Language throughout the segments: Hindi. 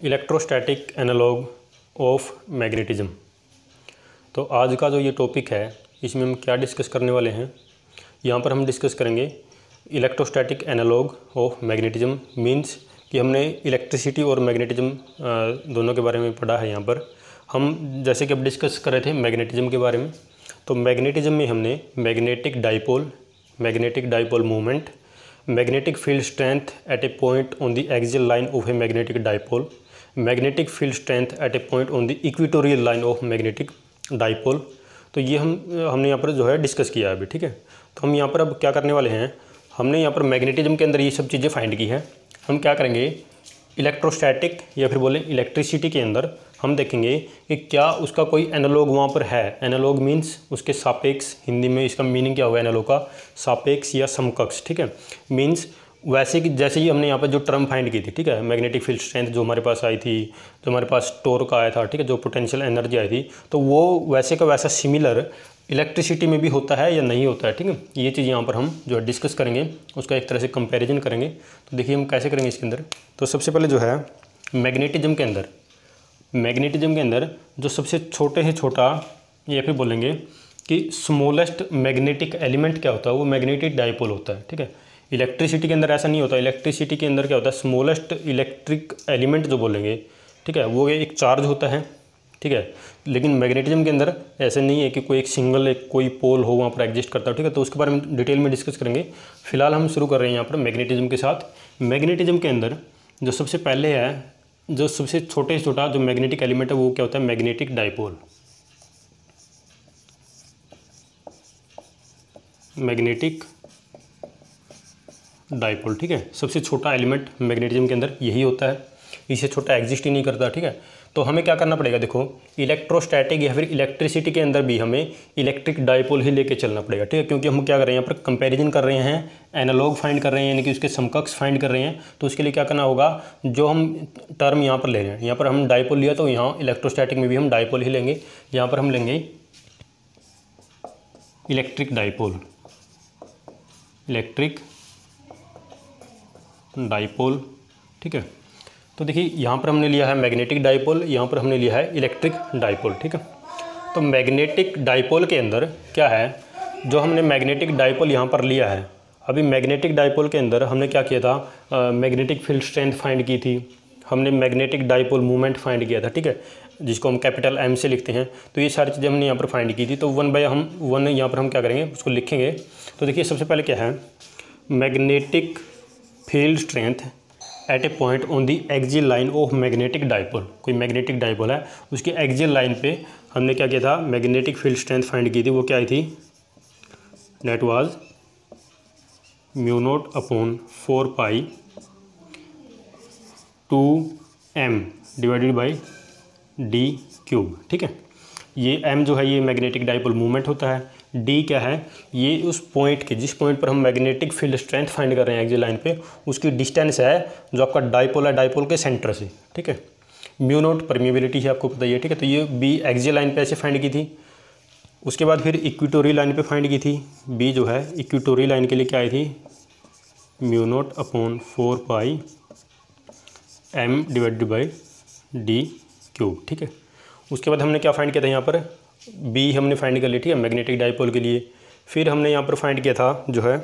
Electrostatic analogue of magnetism. तो आज का जो ये टॉपिक है इसमें हम क्या डिस्कस करने वाले हैं। यहाँ पर हम डिस्कस करेंगे electrostatic analogue of magnetism. Means कि हमने इलेक्ट्रिसिटी और मैग्नेटिज्म दोनों के बारे में पढ़ा है। यहाँ पर हम जैसे कि अब डिस्कस कर रहे थे मैग्नेटिज्म के बारे में। तो मैग्नेटिज्म में हमने magnetic dipole movement, magnetic field strength eight A point on the axial line of a magnetic dipole, magnetic field strength eight A point on the equatorial line of magnetic dipole. तो ये हमने यहाँ पर जो है डिस्कस किया है अभी। ठीक है, तो हम यहाँ पर अब क्या करने वाले हैं, हमने यहाँ पर मैग्नेटिज्म के अंदर ये सब चीज़ें फाइंड की हैं। हम क्या करेंगे, इलेक्ट्रोस्टैटिक या फिर बोलें इलेक्ट्रिसिटी के अंदर हम देखेंगे कि क्या उसका कोई एनालॉग वहाँ पर है। एनालॉग मीन्स उसके सापेक्ष, हिंदी में इसका मीनिंग क्या होगा एनालॉग का, सापेक्ष या समकक्ष। ठीक है, मीन्स वैसे कि जैसे ही हमने यहाँ पर जो टर्म फाइंड की थी, ठीक है, मैग्नेटिक फील्ड स्ट्रेंथ जो हमारे पास आई थी, जो हमारे पास टॉर्क आया था, ठीक है, जो पोटेंशियल एनर्जी आई थी, तो वो वैसे का वैसा सिमिलर इलेक्ट्रिसिटी में भी होता है या नहीं होता है। ठीक है, ये चीज़ यहाँ पर हम जो है डिस्कस करेंगे, उसका एक तरह से कंपैरिजन करेंगे। तो देखिए हम कैसे करेंगे इसके अंदर। तो सबसे पहले जो है मैग्नेटिज्म के अंदर जो सबसे छोटे से छोटा या फिर बोलेंगे कि स्मॉलेस्ट मैग्नेटिक एलिमेंट क्या होता है, वो मैग्नेटिक डाइपोल होता है। ठीक है, इलेक्ट्रिसिटी के अंदर ऐसा नहीं होता। इलेक्ट्रिसिटी के अंदर क्या होता है, स्मॉलेस्ट इलेक्ट्रिक एलिमेंट जो बोलेंगे, ठीक है, वो एक चार्ज होता है। ठीक है, लेकिन मैग्नेटिज्म के अंदर ऐसे नहीं है कि कोई एक कोई पोल हो वहाँ पर एग्जिस्ट करता है। ठीक है, तो उसके बारे में डिटेल में डिस्कस करेंगे। फिलहाल हम शुरू कर रहे हैं यहाँ पर मैग्नेटिज्म के साथ। मैग्नेटिज्म के अंदर जो सबसे पहले है, जो सबसे छोटे से छोटा जो मैग्नेटिक एलिमेंट है वो क्या होता है, मैग्नेटिक डाइपोल। मैग्नेटिक डाइपोल, ठीक है, सबसे छोटा एलिमेंट मैग्नेटिज्म के अंदर यही होता है। इससे छोटा एग्जिस्ट ही नहीं करता। ठीक है, तो हमें क्या करना पड़ेगा, देखो इलेक्ट्रोस्टैटिक या फिर इलेक्ट्रिसिटी के अंदर भी हमें इलेक्ट्रिक डाइपोल ही लेके चलना पड़ेगा। ठीक है, क्योंकि हम क्या कर रहे हैं यहाँ पर कंपैरिजन कर रहे हैं, एनालॉग फाइंड कर रहे हैं, यानी कि उसके समकक्ष फाइंड कर रहे हैं। तो उसके लिए क्या करना होगा, जो हम टर्म यहाँ पर ले रहे हैं, यहाँ पर हम डाइपोल लिया तो यहाँ इलेक्ट्रोस्टैटिक में भी हम डाइपोल ही लेंगे। यहाँ पर हम लेंगे इलेक्ट्रिक डाइपोल। ठीक है, तो देखिए यहाँ पर हमने लिया है मैग्नेटिक डाइपोल, यहाँ पर हमने लिया है इलेक्ट्रिक डाइपोल। ठीक है, तो मैग्नेटिक डाइपोल के अंदर क्या है, जो हमने मैग्नेटिक डाइपोल यहाँ पर लिया है, अभी मैग्नेटिक डाइपोल के अंदर हमने क्या किया था, मैग्नेटिक फील्ड स्ट्रेंथ फाइंड की थी, हमने मैग्नेटिक डाइपोल मूवमेंट फाइंड किया था। ठीक है, जिसको हम कैपिटल M से लिखते हैं। तो ये सारी चीज़ें हमने यहाँ पर फाइंड की थी। तो वन यहाँ पर हम क्या करेंगे, उसको लिखेंगे। तो देखिए सबसे पहले क्या है, magnetic field strength eight A point on the axial line of magnetic dipole. कोई मैग्नेटिक डाइपोल है, उसकी एक्सियल लाइन पे हमने क्या किया था, मैग्नेटिक फील्ड स्ट्रेंथ फाइंड की थी। वो क्या आई थी, that was μ0/4 pi 2m divided by d³। ठीक है, ये m जो है ये मैग्नेटिक डाइपोल मूवमेंट होता है। d क्या है, ये उस पॉइंट के, जिस पॉइंट पर हम मैग्नेटिक फील्ड स्ट्रेंथ फाइंड कर रहे हैं एक्सियल लाइन पे, उसकी डिस्टेंस है जो आपका डाइपोल है, डाइपोल के सेंटर से। ठीक है, μ0 परमिएबिलिटी है, आपको पता ही है। ठीक है, तो ये b एक्सियल लाइन पे ऐसे फाइंड की थी। उसके बाद फिर इक्वेटोरियल लाइन पे फाइंड की थी। b जो है इक्वेटोरियल लाइन के लिए क्या आई थी, μ0/4 पाई m डिवाइडेड बाई d³। ठीक है, उसके बाद हमने क्या फाइंड किया था, यहाँ पर b हमने फाइंड कर ली। ठीक है, मैग्नेटिक डाइपोल के लिए। फिर हमने यहाँ पर फाइंड किया था जो है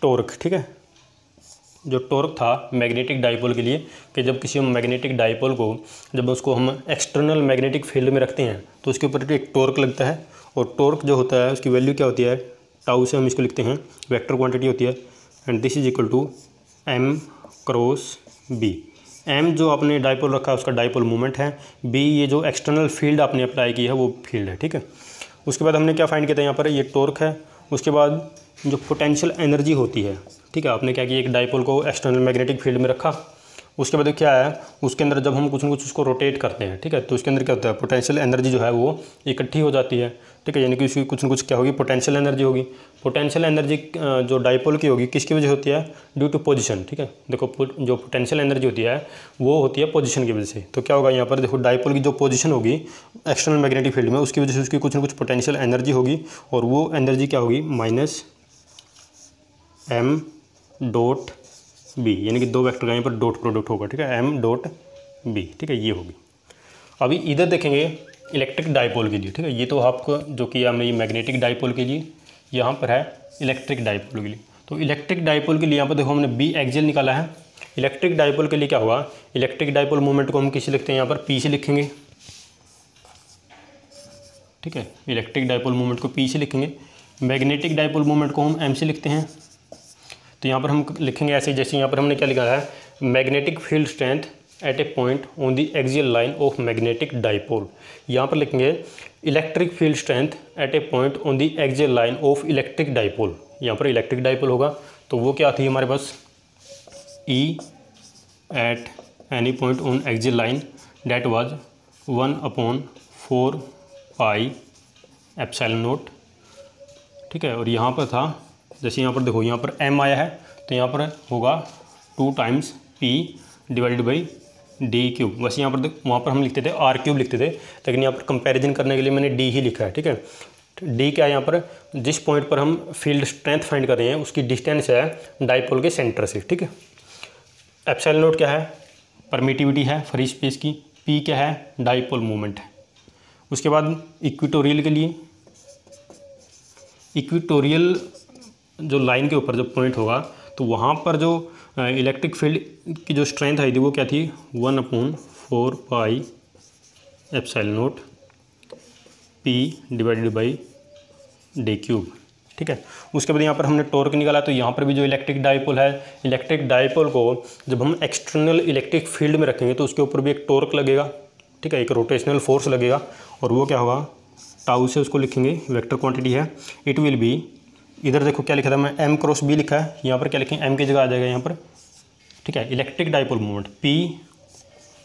टॉर्क। ठीक है, जो टॉर्क था मैग्नेटिक डाइपोल के लिए, कि जब किसी मैग्नेटिक डाइपोल को, जब उसको हम एक्सटर्नल मैग्नेटिक फील्ड में रखते हैं तो उसके ऊपर एक टॉर्क लगता है। और टॉर्क जो होता है उसकी वैल्यू क्या होती है, टाउ से हम इसको लिखते हैं, वेक्टर क्वांटिटी होती है, and this is equal to m×b। m जो आपने डाइपोल रखा है उसका डाइपोल मूवमेंट है, b ये जो एक्सटर्नल फील्ड आपने अप्लाई की है वो फील्ड है। ठीक है, उसके बाद हमने क्या फाइंड किया था, यहाँ पर ये टॉर्क है। उसके बाद जो पोटेंशियल एनर्जी होती है, ठीक है, आपने क्या किया, एक डाइपोल को एक्सटर्नल मैग्नेटिक फील्ड में रखा। उसके बाद क्या है, उसके अंदर जब हम कुछ न कुछ उसको रोटेट करते हैं, ठीक है, तो उसके अंदर क्या होता है, पोटेंशियल एनर्जी जो है वो इकट्ठी हो जाती है। ठीक है, यानी कि उसकी कुछ न कुछ क्या होगी, पोटेंशियल एनर्जी होगी। पोटेंशियल एनर्जी जो डाइपोल की होगी किसकी वजह होती है, ड्यू टू पोजीशन। ठीक है, देखो जो पोटेंशियल एनर्जी होती है वो होती है पोजीशन की वजह से। तो क्या होगा यहाँ पर, देखो डाइपोल की जो पोजीशन होगी एक्सटर्नल मैग्नेटिक फील्ड में, उसकी वजह से उसकी कुछ न कुछ पोटेंशियल एनर्जी होगी, और वो एनर्जी क्या होगी, -m.b, यानी कि दो वेक्टर का यहाँ पर डॉट प्रोडक्ट होगा। ठीक है, m.b बी, ठीक है, ये होगी। अभी इधर देखेंगे इलेक्ट्रिक डाइपोल के लिए, ठीक है, ये तो आपको जो कि हमने ये मैग्नेटिक डाइपोल के लिए, यहाँ पर है इलेक्ट्रिक डाइपोल के लिए। तो इलेक्ट्रिक डाइपोल के लिए यहाँ पर देखो हमने बी एक्सियल निकाला है। इलेक्ट्रिक डाइपोल के लिए क्या होगा, इलेक्ट्रिक डाइपोल मोमेंट को हम किसी लिखते हैं, यहाँ पर पी से लिखेंगे, ठीक है, इलेक्ट्रिक डाइपोल मोमेंट को पी से लिखेंगे। मैग्नेटिक डाइपोल मोमेंट को हम एम से लिखते हैं। तो यहाँ पर हम लिखेंगे ऐसे, जैसे यहाँ पर हमने क्या लिखा है, magnetic field strength eight A point on the axial line of magnetic dipole. यहाँ पर लिखेंगे electric field strength eight A point on the axial line of electric dipole. यहाँ पर इलेक्ट्रिक डाइपोल होगा तो वो क्या थी हमारे पास, E at any point on axial line that was 1/4 pi epsilon not, ठीक है। और यहाँ पर था, जैसे यहाँ पर देखो यहाँ पर m आया है तो यहाँ पर होगा 2 times p divided by D cube. वैसे यहाँ पर वहाँ पर हम लिखते थे r क्यूब लिखते थे, लेकिन यहाँ पर कंपैरिजन करने के लिए मैंने d ही लिखा है, ठीक है। d क्या है, यहाँ पर जिस पॉइंट पर हम फील्ड स्ट्रेंथ फाइंड कर रहे हैं उसकी डिस्टेंस है डाइपोल के सेंटर से, ठीक है। एप्सिलॉन नॉट क्या है, परमिटिविटी है फ्री स्पेस की। p क्या है, डाइपोल मोमेंट है। उसके बाद इक्वेटोरियल के लिए, इक्वेटोरियल जो लाइन के ऊपर जो पॉइंट होगा तो वहाँ पर जो इलेक्ट्रिक फील्ड की जो स्ट्रेंथ आई थी वो क्या थी, 1/4 pi epsilon not p divided by D cube, ठीक है। उसके बाद यहाँ पर हमने टॉर्क निकाला, तो यहाँ पर भी जो इलेक्ट्रिक डाइपोल है, इलेक्ट्रिक डाइपोल को जब हम एक्सटर्नल इलेक्ट्रिक फील्ड में रखेंगे तो उसके ऊपर भी एक टॉर्क लगेगा, ठीक है, एक रोटेशनल फोर्स लगेगा। और वो क्या होगा, टाउ से उसको लिखेंगे, वेक्टर क्वांटिटी है। इट विल बी, इधर देखो क्या लिखा था मैं, m क्रॉस b लिखा है, यहाँ पर क्या लिखेंगे, m की जगह आ जाएगा यहाँ पर, ठीक है। Electric dipole moment p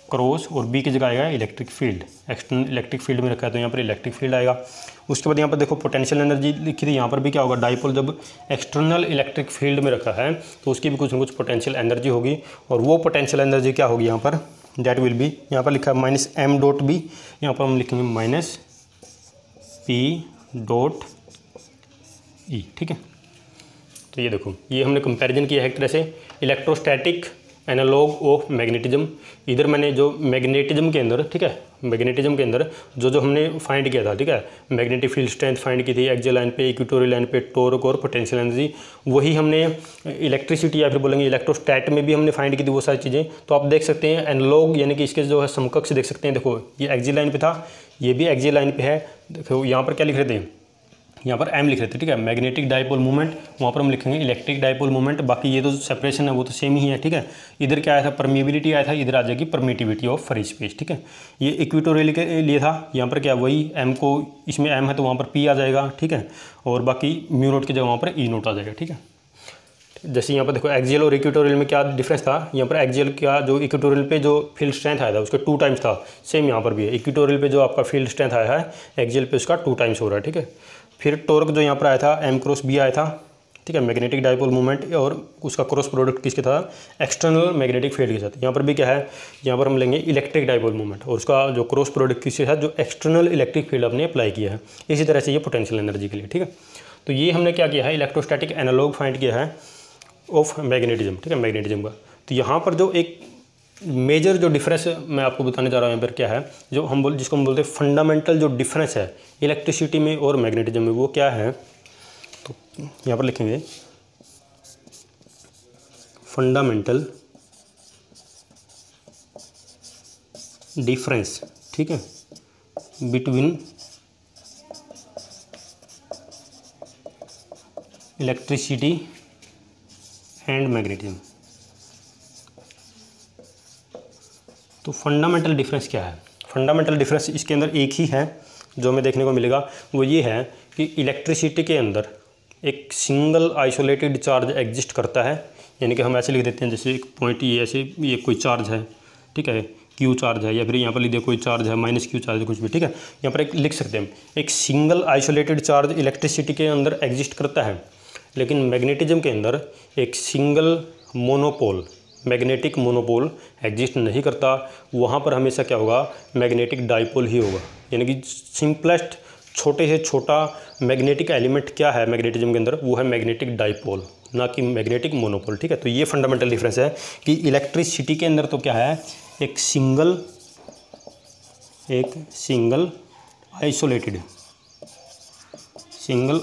cross और b की जगह आएगा electric field, external electric field में रखा है तो यहाँ पर इलेक्ट्रिक फील्ड आएगा। उसके बाद यहाँ पर देखो पोटेंशियल एनर्जी लिखी थी, यहाँ पर भी क्या होगा, डाइपोल जब एक्सटर्नल इलेक्ट्रिक फील्ड में रखा है तो उसकी भी कुछ ना कुछ पोटेंशियल एनर्जी होगी। और वो पोटेंशियल एनर्जी क्या होगी यहाँ पर, दैट विल बी, यहाँ पर लिखा है -m.b, यहाँ पर हम लिखेंगे -p.e, ठीक है। तो ये देखो, ये हमने कंपैरिजन किया है एक तरह से इलेक्ट्रोस्टैटिक एनालॉग ऑफ मैग्नेटिज्म। इधर मैंने जो मैग्नेटिज्म के अंदर, ठीक है, मैग्नेटिज्म के अंदर जो जो हमने फाइंड किया था, ठीक है, मैग्नेटिक फील्ड स्ट्रेंथ फाइंड की थी एक्सियल लाइन पे, इक्वेटोरियल लाइन पे, टॉर्क और पोटेंशियल एनर्जी, वही हमने इलेक्ट्रिसिटी या फिर बोलेंगे इलेक्ट्रोस्टैट में भी हमने फाइंड की थी वो सारी चीज़ें। तो आप देख सकते हैं एनालॉग यानी कि इसके जो है समकक्ष देख सकते हैं। देखो ये एक्सियल लाइन पे था, ये भी एक्सियल लाइन पे है। देखो यहाँ पर क्या लिख रहे थे, यहाँ पर m लिख रहे थे, ठीक है, मैग्नेटिक डाइपोल मोमेंट, वहाँ पर हम लिखेंगे इलेक्ट्रिक डाइपोल मोमेंट। बाकी ये तो सेपरेशन है वो तो सेम ही है, ठीक है। इधर क्या आया था, परमिबिलिटी आया था, इधर आ जाएगी परमिटिविटी ऑफ फ्री स्पेस, ठीक है। ये इक्वेटोरियल के लिए था, यहाँ पर क्या वही m को, इसमें m है तो वहाँ पर p आ जाएगा, ठीक है। और बाकी म्यू नोट की जगह वहाँ पर ई नोट आ जाएगा, ठीक है। जैसे यहाँ पर देखो एक्सियल और इक्वेटोरियल में क्या डिफरेंस था, यहाँ पर एक्सियल का जो इक्वेटोरियल पे जो फील्ड स्ट्रेंथ आया था उसका 2 टाइम्स था, सेम यहाँ पर भी है। इक्वेटोरियल पे जो आपका फील्ड स्ट्रेंथ आया है एक्सियल पे उसका 2 टाइम्स हो रहा है, ठीक है। फिर टॉर्क जो यहाँ पर आया था m क्रॉस b आया था, ठीक है, मैग्नेटिक डाइपोल मोमेंट, और उसका क्रॉस प्रोडक्ट किसके था, एक्सटर्नल मैग्नेटिक फील्ड के साथ। यहाँ पर भी क्या है, यहाँ पर हम लेंगे इलेक्ट्रिक डाइपोल मोमेंट और उसका जो क्रॉस प्रोडक्ट किसके साथ, जो एक्सटर्नल इलेक्ट्रिक फील्ड आपने अप्लाई किया है। इसी तरह से ये पोटेंशियल एनर्जी के लिए, ठीक है। तो ये हमने क्या किया है, इलेक्ट्रोस्टैटिक एनालॉग फाइंड किया है ऑफ मैग्नेटिज्म, ठीक है, मैग्नेटिज्म का। तो यहाँ पर जो एक मेजर जो डिफरेंस मैं आपको बताने जा रहा हूँ यहाँ पर क्या है, जो हम जिसको हम बोलते हैं फंडामेंटल जो डिफरेंस है इलेक्ट्रिसिटी में और मैग्नेटिज्म में, वो क्या है। तो यहाँ पर लिखेंगे फंडामेंटल डिफरेंस, ठीक है, बिटवीन इलेक्ट्रिसिटी एंड मैग्नेटिज्म। तो फंडामेंटल डिफरेंस क्या है, फंडामेंटल डिफरेंस इसके अंदर एक ही है जो हमें देखने को मिलेगा, वो ये है कि इलेक्ट्रिसिटी के अंदर एक सिंगल आइसोलेटेड चार्ज एग्जिस्ट करता है। यानी कि हम ऐसे लिख देते हैं, जैसे एक पॉइंट ये ऐसे, ये कोई चार्ज है, ठीक है, क्यू चार्ज है, या फिर यहाँ पर लिख दिया कोई चार्ज है, -q चार्ज है, कुछ भी, ठीक है। यहाँ पर एक लिख सकते हैं, एक सिंगल आइसोलेटेड चार्ज इलेक्ट्रिसिटी के अंदर एग्जिस्ट करता है। लेकिन मैग्नेटिज्म के अंदर एक single monopole, magnetic monopole exist नहीं करता। वहाँ पर हमेशा क्या होगा, मैग्नेटिक डाइपोल ही होगा। यानी कि सिंपलेस्ट छोटे से छोटा मैग्नेटिक एलिमेंट क्या है मैग्नेटिज्म के अंदर, वो है मैग्नेटिक डाइपोल, ना कि मैग्नेटिक मोनोपोल, ठीक है। तो ये फंडामेंटल डिफरेंस है कि इलेक्ट्रिसिटी के अंदर तो क्या है, एक सिंगल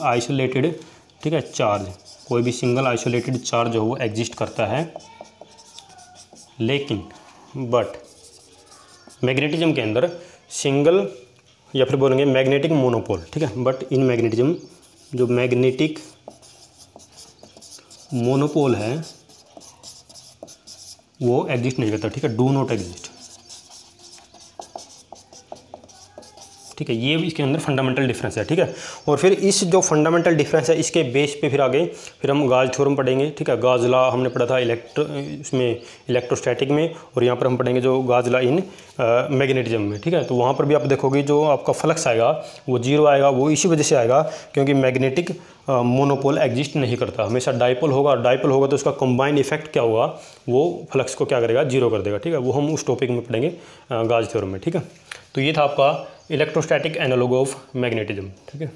आइसोलेटेड ठीक है चार्ज, कोई भी सिंगल आइसोलेटेड चार्ज जो वो एग्जिस्ट करता है, लेकिन बट मैग्नेटिज्म के अंदर सिंगल या फिर बोलेंगे मैग्नेटिक मोनोपोल, ठीक है। बट इन मैग्नेटिज्म जो मैग्नेटिक मोनोपोल है वो एग्जिस्ट नहीं करता, ठीक है, डू नॉट एग्जिस्ट, ठीक है। ये इसके अंदर फंडामेंटल डिफरेंस है, ठीक है। और फिर इस जो फंडामेंटल डिफरेंस है इसके बेस पे फिर आगे फिर हम गाज थ्योरम पढ़ेंगे, ठीक है। गाज लॉ हमने पढ़ा था इसमें इलेक्ट्रोस्टैटिक में, और यहाँ पर हम पढ़ेंगे जो गाज लॉ इन मैग्नेटिज्म में, ठीक है। तो वहाँ पर भी आप देखोगे जो आपका फ्लक्स आएगा वो जीरो आएगा, वो इसी वजह से आएगा क्योंकि मैग्नेटिक मोनोपोल एग्जिस्ट नहीं करता, हमेशा डाइपोल होगा, और डाइपोल होगा तो उसका कंबाइंड इफेक्ट क्या होगा, वो फ्लक्स को क्या करेगा, जीरो कर देगा, ठीक है। वो हम उस टॉपिक में पढ़ेंगे गाज थ्योरम में, ठीक है। तो ये था आपका इलेक्ट्रोस्टैटिक एनालॉग ऑफ मैग्नेटिज्म, ठीक है।